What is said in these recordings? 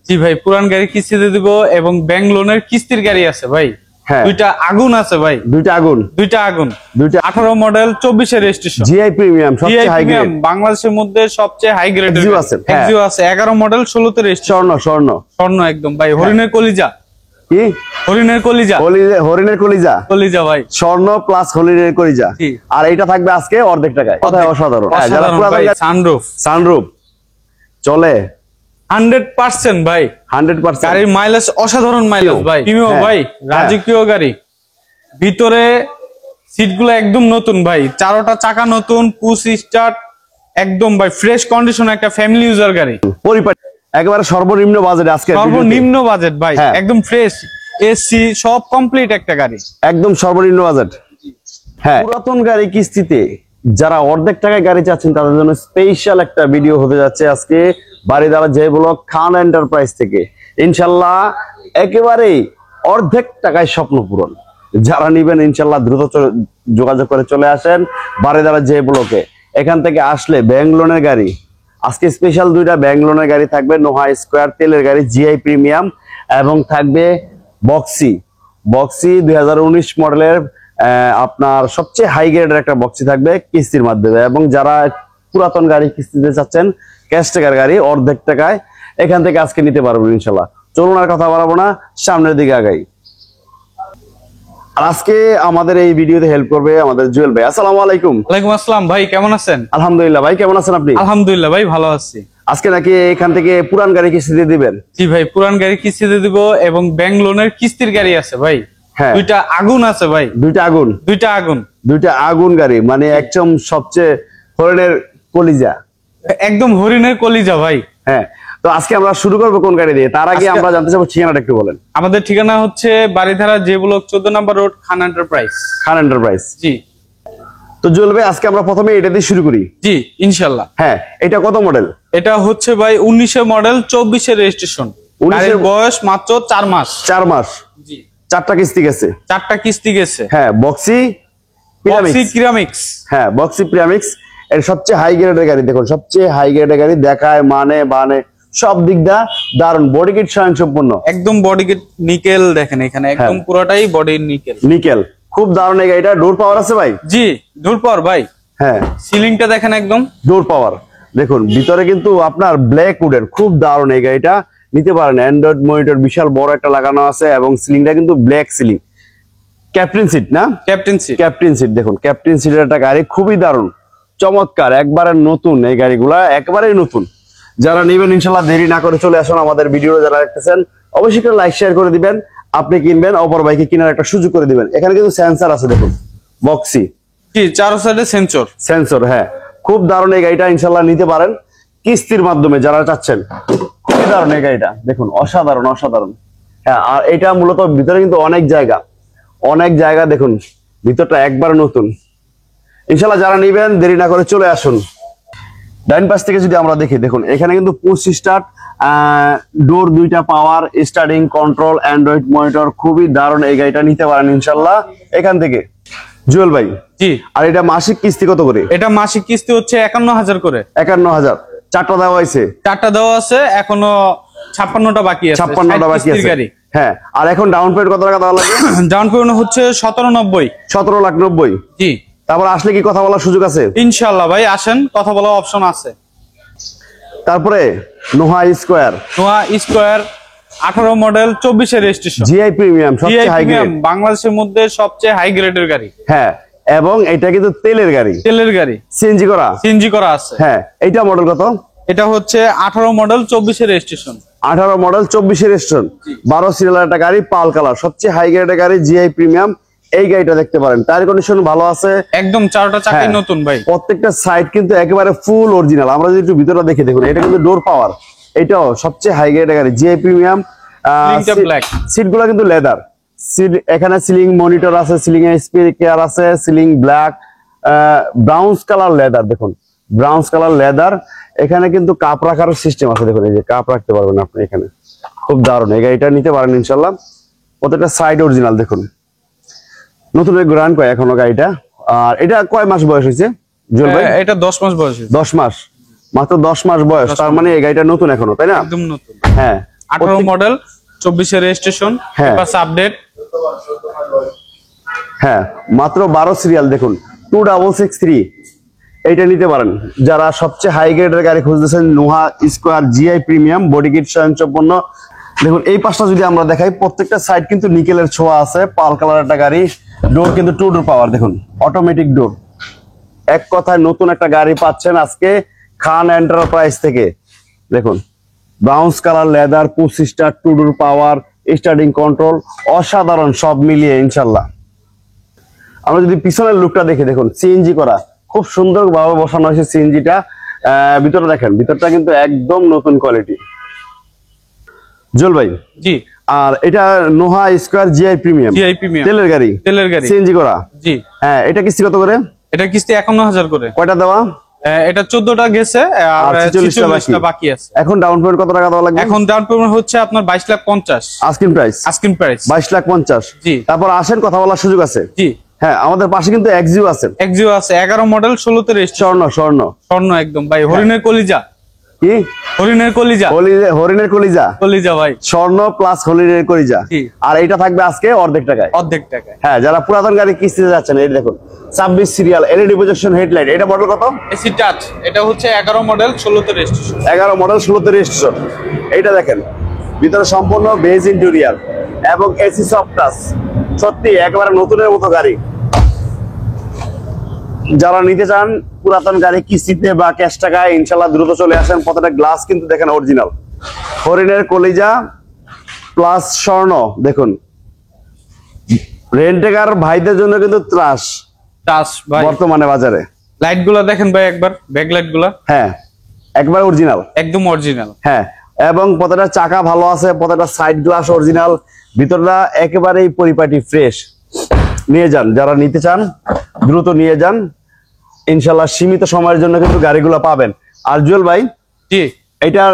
জি ভাই, পুরান গাড়ি কিস্তিতে দিব এবং ব্যাংক লোনের কিস্তির গাড়ি আছে ভাই। হ্যাঁ, দুইটা আগুন আছে ভাই। দুইটা আগুন। দুইটা 18 মডেল 24 এর রেজিস্ট্রেশন। জিআই প্রিমিয়াম, সবচেয়ে হাই গ্রেড বাংলাদেশের মধ্যে সবচেয়ে হাই গ্রেড এক্সিও আছে। এক্সিও আছে 11 মডেল 16 তে রেজিস্ট্রেশন। স্বর্ণ একদম ভাই, হরিণের কলিজা। কি হরিণের কলিজা? হরিণের কলিজা। কলিজা ভাই, স্বর্ণ প্লাস হরিণের কলিজা। আর এটা থাকবে আজকে অর্ধেক টাকায়। কথায় অসাধারণ। যারা ভাই, সানরুফ চলে 100% ভাই, 100%। গাড়ির মাইলেজ অসাধারণ মাইলেজ ভাই। প্রিমিও ভাই, রাজকীয় গাড়ি। ভিতরে সিটগুলো একদম নতুন ভাই, চারোটা চাকা নতুন, পুশ স্টার্ট একদম ভাই, ফ্রেশ কন্ডিশন, একটা ফ্যামিলি ইউজার গাড়ি। পরিপাটি একেবারে সর্বনিম্ন বাজেট। আজকে সর্বনিম্ন বাজেট ভাই, একদম ফ্রেশ, এসি সব কমপ্লিট একটা গাড়ি, একদম সর্বনিম্ন বাজেট। হ্যাঁ, পুরাতন গাড়ি কিস্তিতে যারা অর্ধেক টাকায় গাড়ি চাচ্ছেন তাদের জন্য স্পেশাল একটা ভিডিও হতে যাচ্ছে আজকে বারিধারা যে ব্লক খান এন্টারপ্রাইজ থেকে। ইনশাল্লাহ একেবারেই অর্ধেক টাকায় স্বপ্ন পূরণ। যারা নিবেন ইনশাল্লাহ দ্রুত যোগাযোগ করে চলে আসেন বারিধারা যে ব্লকে। এখান থেকে আসলে ব্যাংক লোনের গাড়ি, আজকে স্পেশাল দুইটা ব্যাংক লোনের গাড়ি থাকবে, নোহা স্কোয়ার তেলের গাড়ি জিআই প্রিমিয়াম, এবং থাকবে বক্সি 2019 মডেলের আপনার সবচেয়ে হাই গ্রেডের একটা বক্সি থাকবে কিস্তির মাধ্যমে। এবং যারা পুরাতন গাড়ি কিস্তিতে চাচ্ছেন, ক্যাশ টাকার গাড়ি অর্ধেক টাকায়, এখান থেকে আজকে নিতে পারবেন ইনশাল্লাহ। চলুন আর কথা বাড়াবো না, সামনের দিকে আগাই। আর আজকে আমাদের এই ভিডিওতে হেল্প করবে আমাদের জুয়েল ভাই। আসসালামু আলাইকুম। ওয়ালাইকুম আসসালাম ভাই, কেমন আছেন? আলহামদুলিল্লাহ। ভাই কেমন আছেন আপনি? আলহামদুলিল্লাহ ভাই, ভালো আছি। আজকে নাকি এখান থেকে পুরান গাড়ি কিস্তিতে দিবেন? জি ভাই, পুরান গাড়ি কিস্তিতে দিব এবং ব্যাংক লোনের কিস্তির গাড়ি আছে ভাই। হ্যাঁ, দুইটা আগুন আছে ভাই। দুইটা আগুন গাড়ি, মানে একদম সবচেয়ে হরিণের কলিজা, একদম হরিণের কলিজা ভাই। হ্যাঁ, তো আজকে আমরা শুরু করবো কোন গাড়ি দিয়ে? তার আগে আমরা জানতে চাবো ঠিকানাটা একটু বলেন। আমাদের ঠিকানা হচ্ছে বারিধারা যে ব্লক 14 নম্বর রোড, খান এন্টারপ্রাইজ। জি। তো জুয়েল ভাই, আজকে আমরা প্রথমে এটা দিয়ে শুরু করি। জি ইনশাআল্লাহ। হ্যাঁ, এটা কত মডেল? এটা হচ্ছে ভাই 19 মডেল 24 এর রেজিস্ট্রেশন। গাড়ির বয়স মাত্র 4 মাস। 4 মাস। জি। 4টা কিস্তি গেছে। হ্যাঁ, বক্সি পিরামিক্স। হ্যাঁ, বক্সি পিরামিক্স এর সবচেয়ে হাই গ্রেডের গাড়ি। দেখুন, সবচেয়ে হাই গ্রেডের গাড়ি, দেখায় মানে সব দিক দা দারুন। বডি কিট স্বয়ংসম্পূর্ণ, একদম বডি কিট নিকেল। দেখেন এখানে একদম পুরোটাই বডি নিকেল। খুব দারুন এই গাড়িটা। ডোর পাওয়ার আছে ভাই? জি, ডোর পাওয়ার ভাই। হ্যাঁ, সিলিংটা দেখেন একদম ডোর পাওয়ার। দেখুন ভিতরে কিন্তু আপনার ব্ল্যাক উডের, খুব দারুন এই গাড়িটা। নিতে পারেন। অ্যান্ড্রয়েড মনিটর বিশাল বড় একটা লাগানো আছে এবং সিলিংটা কিন্তু ব্ল্যাক সিলিং। ক্যাপ্টেন সিট না? Captain seat. দেখুন ক্যাপ্টেন সিটের একটা গাড়ি, খুবই দারুন, চমৎকার, একবারে নতুন। এই গাড়িগুলা একেবারেই নতুন। যারা নেবেন ইনশাল্লাহ দেরি না করে চলে আসুন আমাদের ভিডিও। যারা দেখতেছেন অবশ্যই করে লাইক শেয়ার করে দিবেন। আপনি কিনবেন, অপর ভাইকে কেনার একটা সুযোগ করে দিবেন। এখানে কিন্তু সেন্সর আছে, দেখুন বক্সি। জি, চার সাইডে সেন্সর। হ্যাঁ, খুব দারুণ এই গাড়িটা। ইনশাল্লাহ নিতে পারেন কিস্তির মাধ্যমে যারা চাচ্ছেন। খুবই দারুণ এই গাড়িটা, দেখুন অসাধারণ। হ্যাঁ, আর এটা মূলত ভিতরে কিন্তু অনেক জায়গা দেখুন, ভিতরটা একবার নতুন। ইনশাল্লাহ যারা নিবেন দেরি না করে চলে আসুন। ডাইন পাশ থেকে যদি আমরা দেখি, দেখুন এখানে কিন্তু পুশ স্টার্ট, ডোর দুইটা পাওয়ার, স্টার্টিং কন্ট্রোল, অ্যান্ড্রয়েড মনিটর। খুবই দারুণ এই গাড়িটা নিতে পারেন ইনশাল্লাহ এখান থেকে। জুয়েল ভাই। জি। আর এটা মাসিক কিস্তি কত করে? এটা মাসিক কিস্তি হচ্ছে 51,000 করে। 51,000। 4টা দেওয়া হয়েছে? 4টা দেওয়া আছে, এখনো 56টা বাকি আছে। 56টা বাকি আছে। হ্যাঁ, আর এখন ডাউন পেমেন্ট কত টাকা দেওয়া লাগে? ডাউন পেমেন্ট হচ্ছে 17,90,000। জি। তারপর আসলে কি কথা বলার সুযোগ আছে? ইনশাআল্লাহ ভাই, আসেন, কথা বলার অপশন আছে। তারপরে নোহা স্কোয়ার 18 মডেল 24 এর রেজিস্ট্রেশন। জিআই প্রিমিয়াম, সবচেয়ে হাই গ্রেড, বাংলাদেশের মধ্যে সবচেয়ে হাই গ্রেডের গাড়ি। হ্যাঁ, এবং এটা কিন্তু তেলের গাড়ি। সিএনজি করা আছে। হ্যাঁ, এইটা মডেল কত? এটা হচ্ছে 18 মডেল 24 এর রেজিস্ট্রেশন। 18 মডেল 24 এর রেজিস্ট্রেশন, 12 সিরিয়ালের একটা গাড়ি, পাল কালার, সবচেয়ে হাই গ্রেডের গাড়ি জিআই প্রিমিয়াম। এই গাড়িটা দেখতে পারেন, টায়ার কন্ডিশন ভালো আছে, একদম চারটা চাকাই নতুন ভাই। প্রত্যেকটা সাইড কিন্তু একেবারে ফুল অরিজিনাল। আমরা যদি একটু ভিতরটা দেখে দেখুন, এটা কিন্তু ডোর পাওয়ার। এটাও সবচেয়ে হাই গ্রেডের গাড়ি জিআই প্রিমিয়াম। সিটগুলো কিন্তু লেদার সিট। এখানে সিলিং মনিটর আছে, সিলিং এ স্পিকার আছে, ceiling black brown colour leather. দেখুন ব্রাউন কালার লেদার। এখানে কিন্তু কাপ রাখার সিস্টেম আছে, দেখুন এই যে কাপ রাখতে পারবেন আপনি এখানে। খুব দারুণ এই গাড়িটা নিতে পারেন ইনশাল্লাহ। প্রত্যেকটা সাইড অরিজিনাল। দেখুন নতুন গ্রান্ড কয় এখনো গাড়িটা। আর এটা কয় মাস বয়স হয়েছে জুয়েল ভাই? এটা 10 মাস বয়স। 10 মাস, মাত্র 10 মাস বয়স। তার মানে এই গাড়িটা নতুন এখনো, তাই না? একদম নতুন। হ্যাঁ, 18 মডেল 24 এর রেজিস্ট্রেশন, পেপারস আপডেট। হ্যাঁ, মাত্র 12 সিরিয়াল। দেখুন 2663, এইটা নিতে পারেন যারা সবচেয়ে হাই গ্রেডের গাড়ি খুঁজতেছেন। Noah square GI premium body kit স্বয়ংসম্পন্ন। দেখুন এই পাশটা যদি আমরা দেখাই, প্রত্যেকটা সাইড কিন্তু নিকেলের ছোঁয়া আছে। পাল কালার একটা গাড়ি, ডোর কিন্তু 2 ডোর পাওয়ার, দেখুন অটোমেটিক ডোর। এক কথায় নতুন একটা গাড়ি পাচ্ছেন আজকে খান এন্টারপ্রাইজ থেকে। দেখুন ব্রাউন্স কালার লেদার, পুশ স্টার্ট, 2 ডোর পাওয়ার, স্টার্টিং কন্ট্রোল, অসাধারণ সব মিলিয়ে ইনশাল্লাহ। আমরা যদি পিছনের লুকটা দেখি, দেখুন সিএনজি করা, খুব সুন্দর ভাবে বসানো হয়েছে সিএনজিটা। ভিতরে দেখেন, ভিতরটা কিন্তু একদম নতুন কোয়ালিটি। জল ভাই, জি, আর এটা নোহা স্কয়ার জিআই প্রিমিয়াম, তেলের গাড়ি, সিএনজি করা। জি হ্যাঁ, এটা কিস্তি কত করে? এটা কিস্তি 51,000 করে। কয়টা দেওয়া? এটা 14টা গেছে আর 46টা বাকি আছে। এখন ডাউন পেমেন্ট কত টাকা দেওয়া লাগবে? এখন ডাউন পেমেন্ট হচ্ছে আপনার 22,50,000 আস্কিং প্রাইস। 22,50,000। জি, তারপর আসেন, কথা বলার সুযোগ আছে। জি হ্যাঁ, আমাদের পাশে কিন্তু এক্সিও আছে। 11 মডেল 16 তে রেজিস্ট্রেশন। স্বর্ণ একদম ভাই, হরিণের কলিজা। কি? হরিণের কলিজা। হরিণের কলিজা ভাই, স্বর্ণ প্লাস হরিণের কলিজা। আর এটা থাকবে আজকে অর্ধেক টাকায়। হ্যাঁ, যারা পুরাতন গাড়ি কিস্তিতে যাচ্ছেন, এই দেখুন 26 সিরিয়াল এলইডি প্রজেকশন হেডলাইট। এটা মডেল কত? AC touch. এটা হচ্ছে 11 মডেল 16 তে রেজিস্ট্রেশন। 11 মডেল 16 তে রেজিস্ট্রেশন। এইটা দেখেন, ভিতরে সম্পূর্ণ বেজ ইন্টেরিয়র এবং এসি সফট টাচ। সত্যি একেবারে নতুনের মতো গাড়ি। যারা নিতে চান পুরাতন গাড়ি কিস্তিতে বা ক্যাশ টাকায়, ইনশাল্লাহ দ্রুত চলে আসেন। প্রত্যেকটা গ্লাস কিন্তু দেখেন অরিজিনাল, হরিণের কলিজা প্লাস স্বর্ণ। দেখুন রেন্টেকার ভাইদের জন্য কিন্তু ত্রাস ভাই বর্তমানে বাজারে। লাইট গুলা দেখেন ভাই একবার, ব্যাক লাইট গুলা। হ্যাঁ, একবার অরিজিনাল, একদম অরিজিনাল। হ্যাঁ, এবং প্রত্যেকটা চাকা ভালো আছে, প্রত্যেকটা সাইড গ্লাস অরিজিনাল, ভিতরটা একেবারেই পরিপাটি ফ্রেশ। নিয়ে যান, যারা নিতে চান দ্রুত নিয়ে যান। ইনশাল্লাহ সীমিত সময়ের জন্য কিন্তু গাড়িগুলো পাবেন। আর জুয়েল ভাই, জি, এটার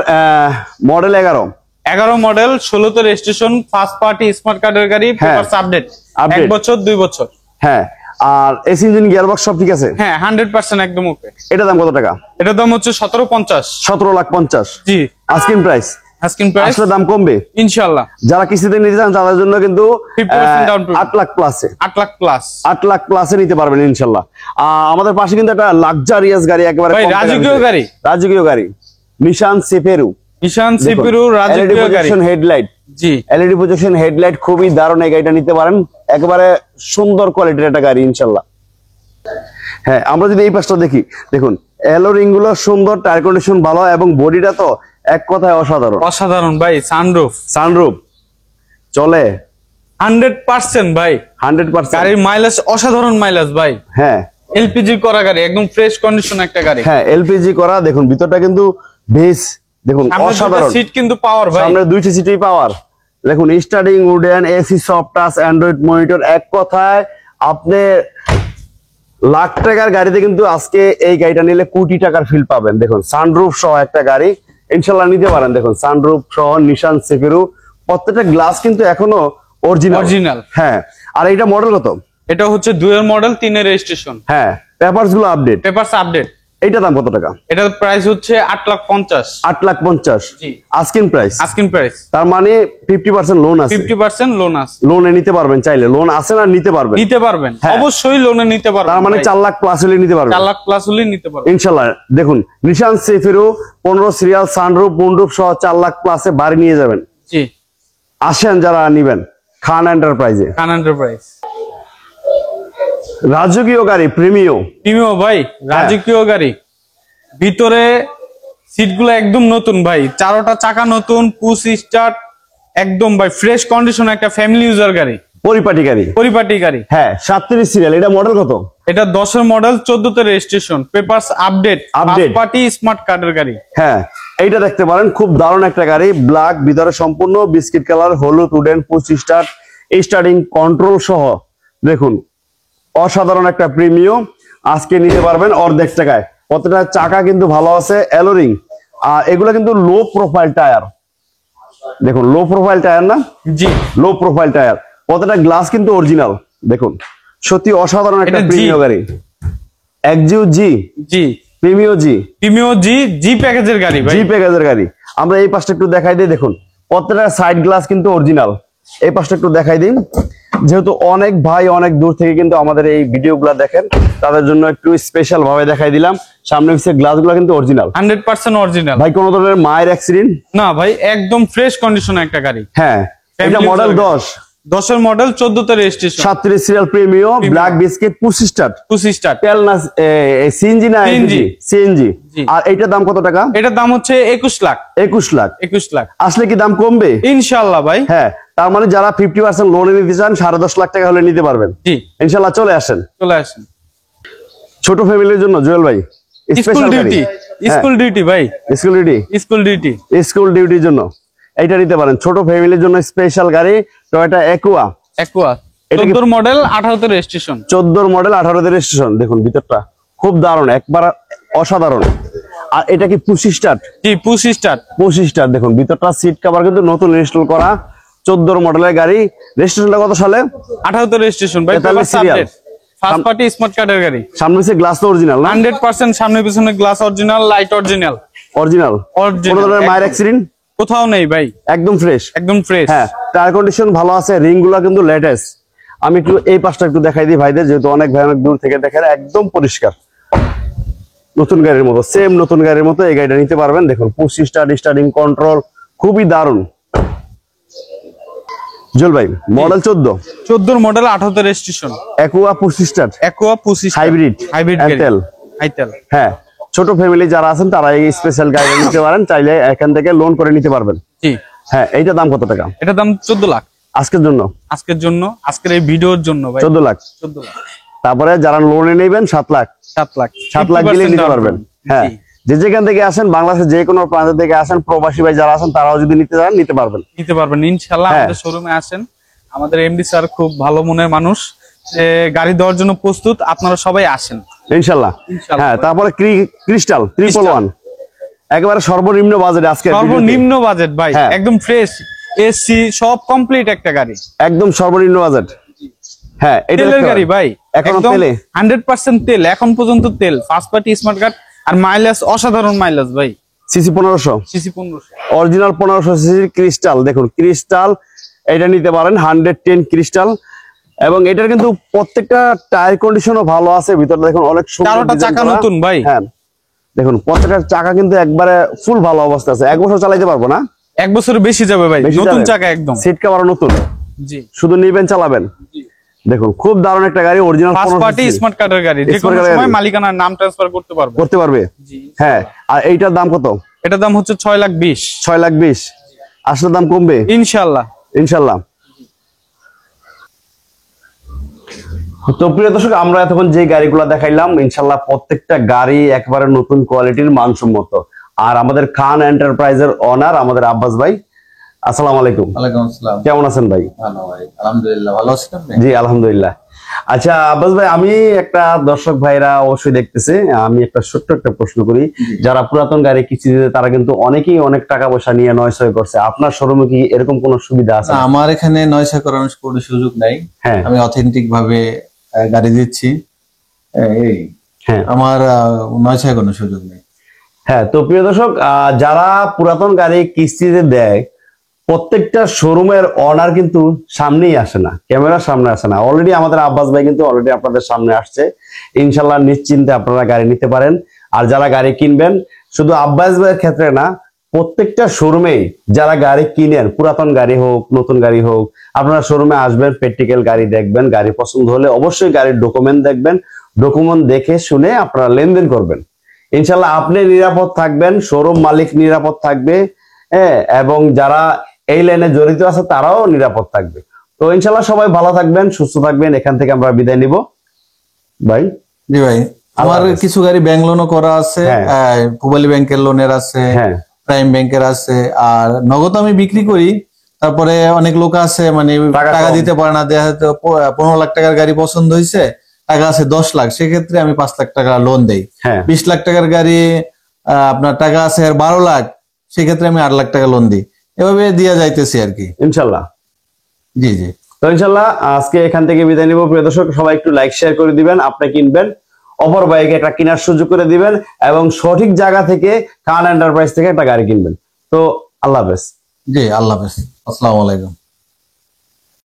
মডেল 11 মডেল 16 তে রেজিস্ট্রেশন, ফার্স্ট পার্টি স্মার্ট কার্ডের গাড়ি, পেপারস আপডেট 1 বছর 2 বছর। হ্যাঁ, আর এসি ইঞ্জিন গিয়ারবক্স সব ঠিক আছে? হ্যাঁ, 100% একদম ওকে। এটা দাম কত টাকা? এটার দাম হচ্ছে 17,50,000। 17,50,000। জি, আস্কিং প্রাইস। আসলে দাম কমবে ইনশাআল্লাহ। যারা কিস্তিতে নিতে চান তাদের জন্য কিন্তু 8 লাখ প্লাসে 8 লাখ প্লাসে নিতে পারবেন ইনশাআল্লাহ। আমাদের পাশে কিন্তু একটা লাক্সারিয়াস গাড়ি, একেবারে রাজকীয় গাড়ি, নিশান সেফেরু। রাজকীয় গাড়ি, হেডলাইট। জি, এলইডি প্রজেকশন হেডলাইট, খুবই দারুণ। এই গাড়িটা নিতে পারেন, একেবারে সুন্দর কোয়ালিটির একটা গাড়ি ইনশাআল্লাহ। হ্যাঁ, আমরা যদি এই পাশটা দেখি, দেখুন এলো রিং গুলো সুন্দর, টায়ার কন্ডিশন ভালো, এবং বডিটা তো এক কথায় অসাধারণ ভাই। সানরুফ চলে 100% ভাই, 100%। গাড়ির মাইলেজ অসাধারণ মাইলেজ ভাই। হ্যাঁ, এলপিজি করা গাড়ি, একদম ফ্রেশ কন্ডিশন একটা গাড়ি। হ্যাঁ, এলপিজি করা। দেখুন ভিতরটা কিন্তু বেশ, দেখুন অসাধারণ। সিট কিন্তু পাওয়ার ভাই, সামনে 2টি সিটই পাওয়ার। দেখুন starting wooden, AC soft touch, Android monitor. এক কথায় আপনি লাখ টাকার গাড়িতে কিন্তু আজকে এই গাড়িটা নিলে কোটি টাকার ফিল পাবেন। দেখুন সানরুফ সহ একটা গাড়ি, ইনশাল্লাহ নিতে পারেন। দেখুন সানরুফ সহ নিশান সেফেরু, প্রত্যেকটা গ্লাস কিন্তু এখনো অরিজিনাল। হ্যাঁ, আর এটা মডেল কত? এটা হচ্ছে 2 এর মডেল 3 এর রেজিস্ট্রেশন। হ্যাঁ, পেপারস গুলো আপডেট। এইটা দাম কত টাকা? এটার প্রাইস হচ্ছে 8,50,000। 8,50,000। জি, আস্কিং প্রাইস। তার মানে 50% লোন আছে। 50% লোন আছে, লোনে নিতে পারবেন চাইলে। লোন আছে না? নিতে পারবেন, অবশ্যই লোনে নিতে পারবেন। তার মানে 4 লাখ প্লাস হলে নিতে পারবেন। 4 লাখ প্লাস হলে নিতে পারবেন ইনশাআল্লাহ। দেখুন নিশান সেফেরু 15 সিরিয়াল, সানরুফ মুন্ডুপ সহ 4 লাখ প্লাসে বাড়ি নিয়ে যাবেন। জি, আসেন যারা নিবেন খান এন্টারপ্রাইজে। রাজকীয় গাড়ি, প্রিমিয়াম ভাই, রাজকীয় গাড়ি। ভিতরে সিটগুলো একদম নতুন ভাই, 4টা চাকা নতুন, পুশ স্টার্ট, একদম ভাই ফ্রেশ কন্ডিশন একটা ফ্যামিলি ইউজার গাড়ি, পরিপাটি গাড়ি। হ্যাঁ, 37 সিরিয়াল। এটা মডেল কত? এটা 10 এর মডেল 14 তে registration, papers update, first party smart কার্ডের গাড়ি। হ্যাঁ, এইটা দেখতে পারেন, খুব দারুণ একটা গাড়ি। ব্ল্যাক, ভিতরে সম্পূর্ণ বিস্কিট কালার, হলুদ wooden, push start, starting control সহ। দেখুন অসাধারণ একটা প্রিমিয়াম, আজকে নিতে পারবেন অর্ধেক টাকায়। প্রত্যেকটা চাকা কিন্তু ভালো আছে, এলোরিং। আর এগুলো কিন্তু লো প্রোফাইল টায়ার। দেখুন লো প্রোফাইল টায়ার না? জি, লো প্রোফাইল টায়ার। প্রত্যেকটা গ্লাস কিন্তু অরিজিনাল। দেখুন সত্যি অসাধারণ একটা প্রিমিয়াম গাড়ি। এক্সিও জি, প্রিমিয়াম জি প্যাকেজের গাড়ি ভাই। জি প্যাকেজের গাড়ি। আমরা এই পাশটা একটু দেখাই দিই। দেখুন প্রত্যেকটা সাইড গ্লাস কিন্তু অরিজিনাল। এই পাশটা একটু দেখাই দিন, যেহেতু অনেক ভাই অনেক দূর থেকে কিন্তু আমাদের এই ভিডিওগুলো দেখেন, তাদের জন্য একটু স্পেশাল ভাবে দেখাই দিলাম। সামনে পিছে গ্লাসগুলো কিন্তু অরিজিনাল, 100% অরিজিনাল ভাই। কোনো ধরনের মায়ের অ্যাক্সিডেন্ট না ভাই, একদম ফ্রেশ কন্ডিশনে একটা গাড়ি। হ্যাঁ, এটা মডেল 10 এর মডেল, 14 তে registration, 37 serial premium black biscuit, push start. তেল না সিএনজি না এলপিজি? সিএনজি। আর এইটার দাম কত টাকা? এটার দাম হচ্ছে 21 লাখ। 21 লাখ। 21 লাখ আসলে কি দাম কমবে? ইনশাআল্লাহ ভাই। হ্যাঁ, তার মানে যারা 50% লোনে নিতে চান 10.5 লাখ টাকা হলে নিতে পারবেন। জি ইনশাআল্লাহ, চলে আসেন। ছোট ফ্যামিলির জন্য জুয়েল ভাই স্কুল ডিউটি, স্কুল ডিউটি ভাই, school duty, school duty, school ডিউটির জন্য এইটা নিতে পারেন। ছোট ফ্যামিলির জন্য স্পেশাল গাড়ি টয়োটা একুয়া। 14 মডেল, 18 তে রেজিস্ট্রেশন। 14 মডেল, 18 তে রেজিস্ট্রেশন। দেখুন ভিতরটা খুব দারুণ, একবার অসাধারণ। আর এটা কি পুশ স্টার্ট? জি, পুশ স্টার্ট। Push start. দেখুন ভিতরটা সিট কভার কিন্তু নতুন ইনস্টল করা। 14 মডেলের গাড়ি। রেজিস্ট্রেশনটা কত সালে? 18 তে রেজিস্ট্রেশন ভাই। সিরিয়াল ফার্স্ট পার্টি স্মার্ট কার্ডের গাড়ি। সামনে পিছে গ্লাস তো অরিজিনাল না? 100% সামনে পিছনে glass original, light original. Original. কোনো ধরনের মায়ের অ্যাক্সিডেন্ট কোথাও নেই ভাই, একদম ফ্রেশ, একদম ফ্রেশ। হ্যাঁ, টায়ার কন্ডিশন ভালো আছে, রিং গুলা কিন্তু লেটেস্ট। আমি একটু এই পাশটা একটু দেখাই দিই ভাইদের, যেহেতু অনেক ভাই অনেক দূর থেকে দেখেন। একদম পরিষ্কার, নতুন গাড়ির মতো, সেম নতুন গাড়ির মতো এই গাড়িটা নিতে পারবেন। দেখুন পুশ স্টার্ট, স্টার্টিং কন্ট্রোল, খুবই দারুণ। জুয়েল ভাই মডেল 14 মডেল, 18 তে registration. Aqua push start, Aqua push hybrid, তেল। হ্যাঁ, ছোট ফ্যামিলি যারা আছেন তারা এই স্পেশাল গাড়ি নিতে পারেন, চাইলে এখান থেকে লোন করে নিতে পারবেন। জি হ্যাঁ। এইটার দাম কত টাকা? এটার দাম 14 লাখ। আজকের জন্য, আজকের এই ভিডিওর জন্য ভাই 14 লাখ। তারপরে যারা লোনে নেবেন 7 লাখ। 7 লাখ দিলে নিতে পারবেন। হ্যাঁ, যে যেখান থেকে আসেন, বাংলাদেশের যে কোনো প্রান্ত থেকে আসেন, প্রবাসী ভাই যারা আছেন তারাও যদি নিতে চান নিতে পারবেন ইনশাআল্লাহ। আমাদের শোরুমে আসেন, আমাদের এমডি স্যার খুব ভালো মনের মানুষ, যে গাড়ি দেওয়ার জন্য প্রস্তুত। আপনারা সবাই আসেন ইনশাআল্লাহ। হ্যাঁ, তারপরে ক্রিস্টাল 111 একেবারে সর্বনিম্ন বাজেট। আজকে সর্বনিম্ন বাজেট ভাই, একদম ফ্রেশ, এসি সব কমপ্লিট একটা গাড়ি, একদম সর্বনিম্ন বাজেট। হ্যাঁ, তেলের গাড়ি ভাই, এখনো তেলে 100% তেল, এখন পর্যন্ত তেল। ফার্স্ট পার্টি স্মার্ট কার্ড, আর মাইলেজ অসাধারণ মাইলেজ ভাই। CC 1500, original 1500 CC crystal. দেখুন ক্রিস্টাল, এটা নিতে পারেন 110 ক্রিস্টাল। এবং এটার কিন্তু প্রত্যেকটা টায়ার কন্ডিশনও ভালো আছে। ভিতরে দেখুন অনেক সুন্দর, 4টা চাকা নতুন ভাই। হ্যাঁ, দেখুন প্রত্যেকটা চাকা কিন্তু একবারে ফুল ভালো অবস্থা আছে। 1 বছর চালাইতে পারবো না, 1 বছরের বেশি যাবে ভাই। নতুন চাকা একদম, সিট কভার নতুন। জি, শুধু নিবেন চালাবেন। দেখুন খুব দারুণ একটা গাড়ি, অরিজিনাল ফার্স্ট পার্টি স্মার্ট কার্ডের গাড়ি। যে কোনো সময় মালিকানার নাম ট্রান্সফার করতে পারবে। জি হ্যাঁ। আর এইটার দাম কত? এটার দাম হচ্ছে 6,20,000। 6,20,000। আসলে দাম কমবে ইনশাআল্লাহ, ইনশাআল্লাহ। তো প্রিয় দর্শক, আমরা এতক্ষণ যে গাড়িগুলো দেখাইলাম, ইনশাআল্লাহ প্রত্যেকটা গাড়ি একবারে নতুন কোয়ালিটির, মানসম্মত। আর আমাদের খান এন্টারপ্রাইজের ওনার আমাদের আব্বাস ভাই, আসসালামু আলাইকুম। ওয়ালাইকুম আসসালাম। কেমন আছেন ভাই? ভালো ভাই, আলহামদুলিল্লাহ। ভালো আছেন আপনি? জি আলহামদুলিল্লাহ। আচ্ছা আব্বাস ভাই, আমি একটা দর্শক ভাইরা অবশ্যই দেখতেছে, আমি একটা ছোট্ট একটা প্রশ্ন করি। যারা পুরাতন গাড়ি কিস্তিতে, তারা কিন্তু অনেকেই অনেক টাকা পয়সা নিয়ে নয়ছয় করছে। আপনার শোরুমে কি এরকম কোনো সুবিধা আছে? আমার এখানে নয়ছয় করানোর কোনো সুযোগ নাই। হ্যাঁ, আমি অথেন্টিক ভাবে গাড়ি দিচ্ছি। এই হ্যাঁ, আমার নয়ছয় কোনো সুযোগ নেই। হ্যাঁ। তো প্রিয় দর্শক, যারা পুরাতন গাড়ি কিস্তিতে দেয়, প্রত্যেকটা শোরুমের অনার কিন্তু সামনেই আসে না, ক্যামেরার সামনে আসে না। অলরেডি আমাদের আব্বাস ভাই কিন্তু অলরেডি আপনাদের সামনে আসছে। ইনশাল্লাহ নিশ্চিন্তে আপনারা গাড়ি নিতে পারেন। আর যারা গাড়ি কিনবেন, শুধু আব্বাস ভাইয়ের ক্ষেত্রে না, প্রত্যেকটা শোরুমেই যারা গাড়ি কিনেন, পুরাতন গাড়ি হোক নতুন গাড়ি হোক, আপনারা শোরুমে আসবেন, প্র্যাকটিক্যাল গাড়ি দেখবেন। গাড়ি পছন্দ হলে অবশ্যই গাড়ির ডকুমেন্ট দেখবেন। ডকুমেন্ট দেখে শুনে আপনারা লেনদেন করবেন। ইনশাল্লাহ আপনি নিরাপদ থাকবেন, শোরুম মালিক নিরাপদ থাকবে, হ্যাঁ, এবং যারা এই লাইনে জড়িত আছে তারাও নিরাপদ থাকবে। তো ইনশাল্লাহ সবাই ভালো থাকবেন, সুস্থ থাকবেন। এখান থেকে আমরা বিদায় নিব ভাই। জি ভাই, আমার কিছু গাড়ি ব্যাংক লোনও করা আছে, পূবালী ব্যাংকের লোনের আছে, প্রাইম ব্যাংকের আছে। আর নগদ আমি বিক্রি করি। তারপরে অনেক লোক আছে মানে টাকা দিতে পারে না, দেখা যাচ্ছে 15 লাখ টাকার গাড়ি পছন্দ হয়েছে, টাকা আছে 10 লাখ, সেক্ষেত্রে আমি 5 লাখ টাকা লোন দেই। 20 লাখ টাকার গাড়ি আপনার টাকা আছে 12 লাখ, সেক্ষেত্রে আমি 8 লাখ টাকা লোন দিই। এভাবে দিয়া যাইতেছি আর কি, ইনশাল্লাহ। জি জি। তো ইনশাল্লাহ আজকে এখান থেকে বিদায় নিব। প্রিয় দর্শক, সবাই একটু লাইক শেয়ার করে দিবেন। আপনি কিনবেন, অপর ভাইকে একটা কেনার সুযোগ করে দিবেন, এবং সঠিক জায়গা থেকে খান এন্টারপ্রাইজ থেকে একটা গাড়ি কিনবেন। তো আল্লাহ হাফেজ। জি, আল্লাহ হাফেজ, আসসালামু আলাইকুম।